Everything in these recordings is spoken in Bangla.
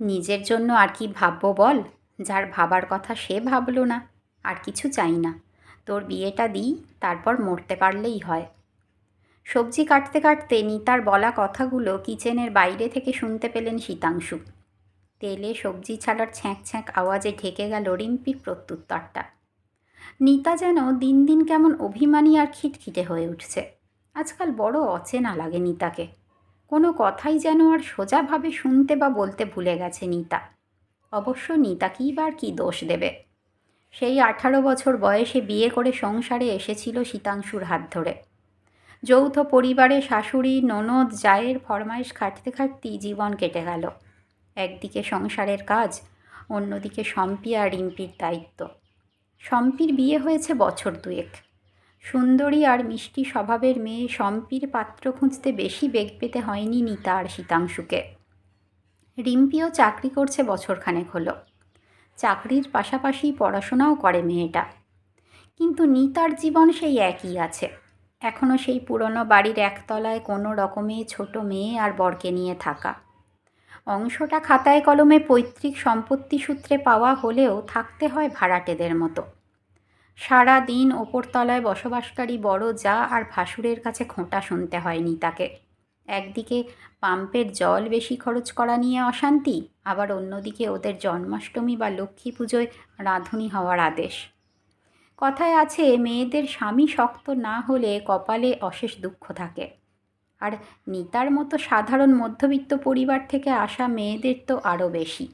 নিজের জন্য আর কি ভাববো বল? যার ভাবার কথা সে ভাবলো না। আর কিছু চাই না। তোর বিয়েটা দিই, তারপর মরতে পারলেই হয়। সবজি কাটতে কাটতে নিতার বলা কথাগুলো কিচেনের বাইরে থেকে শুনতে পেলেন শীতাংশু। তেলে সবজি ছাড়ার ছ্যাঁক ছ্যাঁক আওয়াজে ঢেকে গেল রিম্পির প্রত্যুত্তরটা। নিতা যেন দিন দিন কেমন অভিমানী আর খিটখিটে হয়ে উঠছে। আজকাল বড় অচেনা লাগে নিতাকে। কোনো কথাই যেন আর সোজাভাবে শুনতে বা বলতে ভুলে গেছে নিতা। অবশ্য নিতাকেই বা আর কী দোষ দেবে? সেই 18 বছর বয়সে বিয়ে করে সংসারে এসেছিল শীতাংশুর হাত ধরে। যৌথ পরিবারে শাশুড়ি ননদ জায়ের ফরমাইশ খাটতে খাটতেই জীবন কেটে গেল। একদিকে সংসারের কাজ, অন্যদিকে শম্পি আর রিম্পির দায়িত্ব। শম্পির বিয়ে হয়েছে বছর দুয়েক। সুন্দরী আর মিষ্টি স্বভাবের মেয়ে শম্পির পাত্র খুঁজতে বেশি বেগ পেতে হয়নি নিতা আর শীতাংশুকে। রিম্পিও চাকরি করছে বছরখানেক হলো। চাকরির পাশাপাশি পড়াশোনাও করে মেয়েটা। কিন্তু নিতার জীবন সেই একই আছে। এখনও সেই পুরনো বাড়ির একতলায় কোনো রকমে ছোট মেয়ে আর বরকে নিয়ে থাকা। অংশটা খাতায় কলমে পৈতৃক সম্পত্তি সূত্রে পাওয়া হলেও থাকতে হয় ভাড়াটেদের মতো। সারা দিন ওপরতলায় বসবাসকারী বড় জা আর ভাসুরের কাছে খোঁটা শুনতে হয় নিতাকে। একদিকে পাম্পের জল বেশি খরচ করা নিয়ে অশান্তি, আবার অন্যদিকে ওদের জন্মাষ্টমী বা লক্ষ্মী পুজোয় রাঁধুনি হওয়ার আদেশ। কথায় আছে, মেয়েদের স্বামী শক্ত না হলে কপালে অশেষ দুঃখ থাকে। আর নিতার মতো সাধারণ মধ্যবিত্ত পরিবার থেকে আসা মেয়েদের তো আরও বেশি,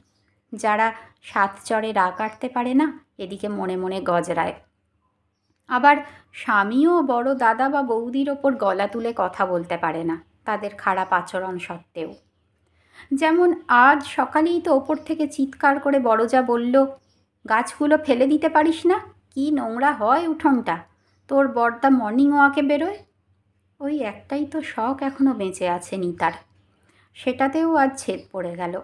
যারা 7 চরে রা কাটতে পারে না, এদিকে মনে মনে গজরায়। আবার স্বামীও বড় দাদা বা বৌদির ওপর গলা তুলে কথা বলতে পারে না, তাদের খারাপ আচরণ সত্ত্বেও। যেমন আজ সকালেই তো ওপর থেকে চিৎকার করে বড়জা বলল, গাছগুলো ফেলে দিতে পারিস না? কি নোংরা হয় উঠোনটা! তোর বড়দা মর্নিং ওয়াকে বেরোয়। ওই একটাই তো শখ এখনও বেঁচে আছে নিতার, সেটাতেও আজ ছেদ পড়ে গেল।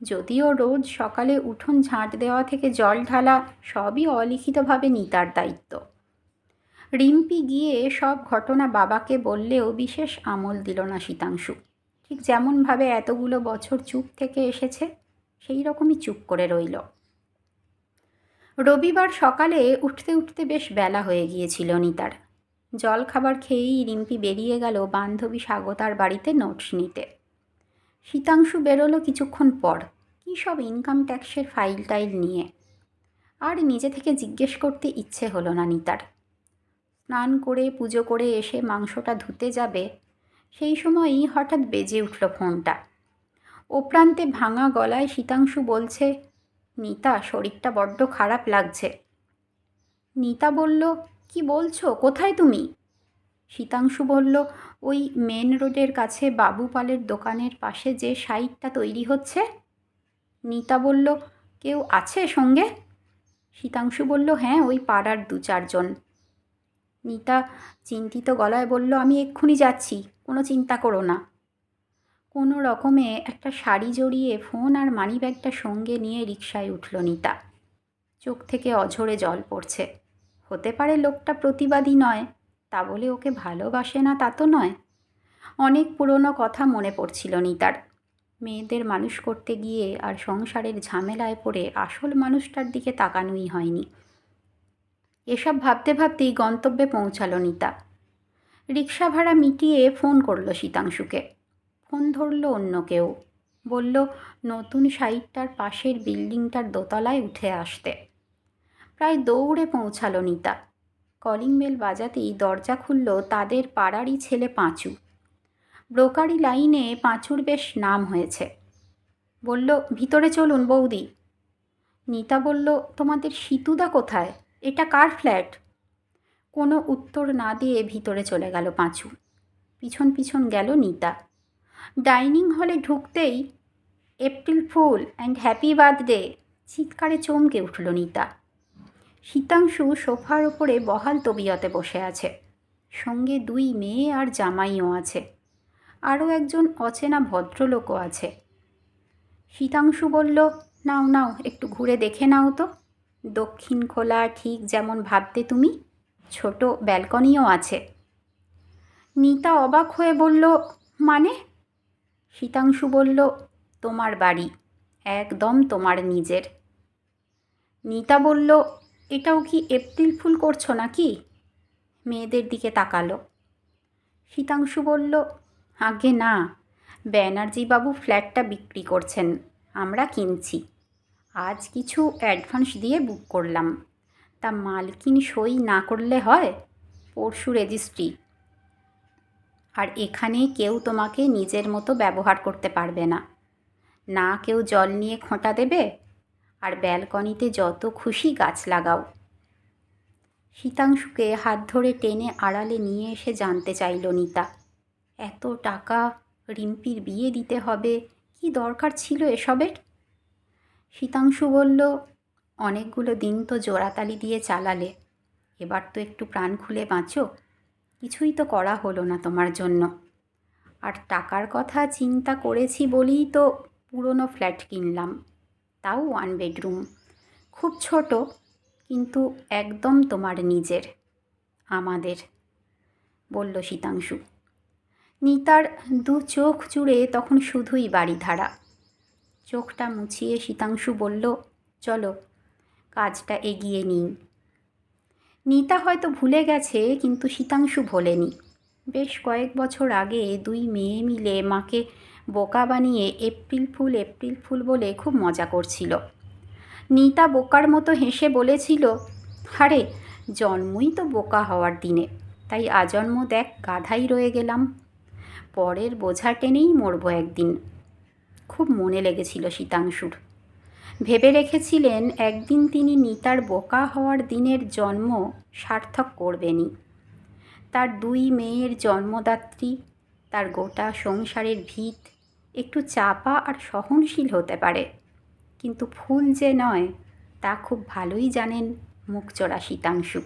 যদিও রোজ সকালে উঠোন ঝাঁট দেওয়া থেকে জল ঢালা সবই অলিখিতভাবে নিতার দায়িত্ব। রিম্পি গিয়ে সব ঘটনা বাবাকে বললেও বিশেষ আমল দিল না শীতাংশু। ঠিক যেমনভাবে এতগুলো বছর চুপ থেকে এসেছে, সেই রকমই চুপ করে রইল। রবিবার সকালে উঠতে উঠতে বেশ বেলা হয়ে গিয়েছিল নিতার। জল খাবার খেয়েই রিম্পি বেরিয়ে গেল বান্ধবী স্বাগতার বাড়িতে নোটস নিতে। শীতাংশু বেরোলো কিছুক্ষণ পর, কী সব ইনকাম ট্যাক্সের ফাইল টাইল নিয়ে। আর নিজে থেকে জিজ্ঞেস করতে ইচ্ছে হলো না নিতার। স্নান করে পুজো করে এসে মাংসটা ধুতে যাবে, সেই সময়ই হঠাৎ বেজে উঠল ফোনটা। ও প্রান্তে ভাঙা গলায় শীতাংশু বলছে, নিতা, শরীরটা বড্ড খারাপ লাগছে। নিতা বলল, কি বলছো, কোথায় তুমি? শীতাংশু বলল, ওই মেন রোডের কাছে বাবু পালের দোকানের পাশে যে সাইটটা তৈরি হচ্ছে। নিতা বলল, কেউ আছে সঙ্গে? শীতাংশু বলল, হ্যাঁ, ওই পাড়ার 2-4 জন। নিতা চিন্তিত গলায় বলল, আমি এক্ষুনি যাচ্ছি, কোনো চিন্তা করো না। কোনো রকমে একটা শাড়ি জড়িয়ে ফোন আর মানিব্যাগটা সঙ্গে নিয়ে রিকশায় উঠল নিতা। চোখ থেকে অঝরে জল পড়ছে। হতে পারে লোকটা প্রতিবাদী নয়, তা বলে ওকে ভালোবাসে না তা তো নয়। অনেক পুরনো কথা মনে পড়ছিল নিতার। মেয়েদের মানুষ করতে গিয়ে আর সংসারের ঝামেলায় পড়ে আসল মানুষটার দিকে তাকানোই হয়নি। এসব ভাবতে ভাবতেই গন্তব্যে পৌঁছালো নিতা। রিক্সা ভাড়া মিটিয়ে ফোন করলো শীতাংশুকে। ফোন ধরল অন্য কেউ। বলল, নতুন সাইটটার পাশের বিল্ডিংটার দোতলায় উঠে আসতে। প্রায় দৌড়ে পৌঁছালো নিতা। কলিং বেল বাজাতেই দরজা খুলল তাদের পাড়ারই ছেলে পাঁচু। ব্রোকারি লাইনে পাঁচুর বেশ নাম হয়েছে। বলল, ভিতরে চলুন বৌদি। নিতা বলল, তোমাদের সীতুদা কোথায়? এটা কার ফ্ল্যাট? কোনো উত্তর না দিয়ে ভিতরে চলে গেল পাঁচু। পিছন পিছন গেল নিতা। ডাইনিং হলে ঢুকতেই, April full and happy birthday চিৎকারে চমকে উঠল নিতা। শীতাংশু সোফার ওপরে বহাল তবিয়তে বসে আছে। সঙ্গে 2 মেয়ে আর জামাইও আছে। আরও একজন অচেনা ভদ্রলোকও আছে। শীতাংশু বলল, নাও নাও, একটু ঘুরে দেখে নাও তো। দক্ষিণ খোলা, ঠিক যেমন ভাবতে তুমি। ছোট ব্যালকনিও আছে। নিতা অবাক হয়ে বলল, মানে? শীতাংশু বলল, তোমার বাড়ি। একদম তোমার নিজের। নিতা বলল, এটাও কি এপ্রিল ফুল করছো নাকি? মেয়েদের দিকে তাকালো। শীতাংশু বলল, আগে না, ব্যানার্জিবাবু ফ্ল্যাটটা বিক্রি করছেন, আমরা কিনছি। আজ কিছু অ্যাডভান্স দিয়ে বুক করলাম, তা মালকিন সই না করলে হয়? পরশু রেজিস্ট্রি। আর এখানে কেউ তোমাকে নিজের মতো ব্যবহার করতে পারবে না। না কেউ জল নিয়ে খোঁটা দেবে, আর ব্যালকনিতে যত খুশি গাছ লাগাও। শীতাংশুকে হাত ধরে টেনে আড়ালে নিয়ে এসে জানতে চাইল নিতা, এত টাকা রিম্পির বিয়ে দিতে হবে, কি দরকার ছিল এসবের? শীতাংশু বলল, অনেকগুলো দিন তো জোড়াতালি দিয়ে চালালে, এবার তো একটু প্রাণ খুলে বাঁচো। কিছুই তো করা হলো না তোমার জন্য। আর টাকার কথা চিন্তা করেছি বলেই তো পুরনো ফ্ল্যাট কিনলাম, তাও 1 বেডরুম, খুব ছোট, কিন্তু একদম তোমার নিজের, আমাদের, বলল শীতাংশু। নিতার দু চোখ জুড়ে তখন শুধুই বাড়িধারা। চোখটা মুছিয়ে শীতাংশু বলল, চলো কাজটা এগিয়ে নিই। নিতা হয়তো ভুলে গেছে, কিন্তু শীতাংশু ভোলেনি। বেশ কয়েক বছর আগে 2 মেয়ে মিলে মাকে বোকা বানিয়ে এপ্রিল ফুল বলে খুব মজা করছিল। নিতা বোকার মতো হেসে বলেছিল, আরে জন্মই তো বোকা হওয়ার দিনে, তাই আজন্ম দেখ গাধাই রয়ে গেলাম, পরের বোঝা টেনেই মরবো একদিন। খুব মনে লেগেছিল শীতাংশুর। ভেবে রেখেছিলেন একদিন তিনি নিতার বোকা হওয়ার দিনের জন্ম সার্থক করবেনই। তার 2 মেয়ের জন্মদাত্রী, তার গোটা সংসারের ভিত একটু চাপা আর সহনশীল হতে পারে, কিন্তু ফুল যে নয় তা খুব ভালোই জানেন মুখচোরা শীতাংশু।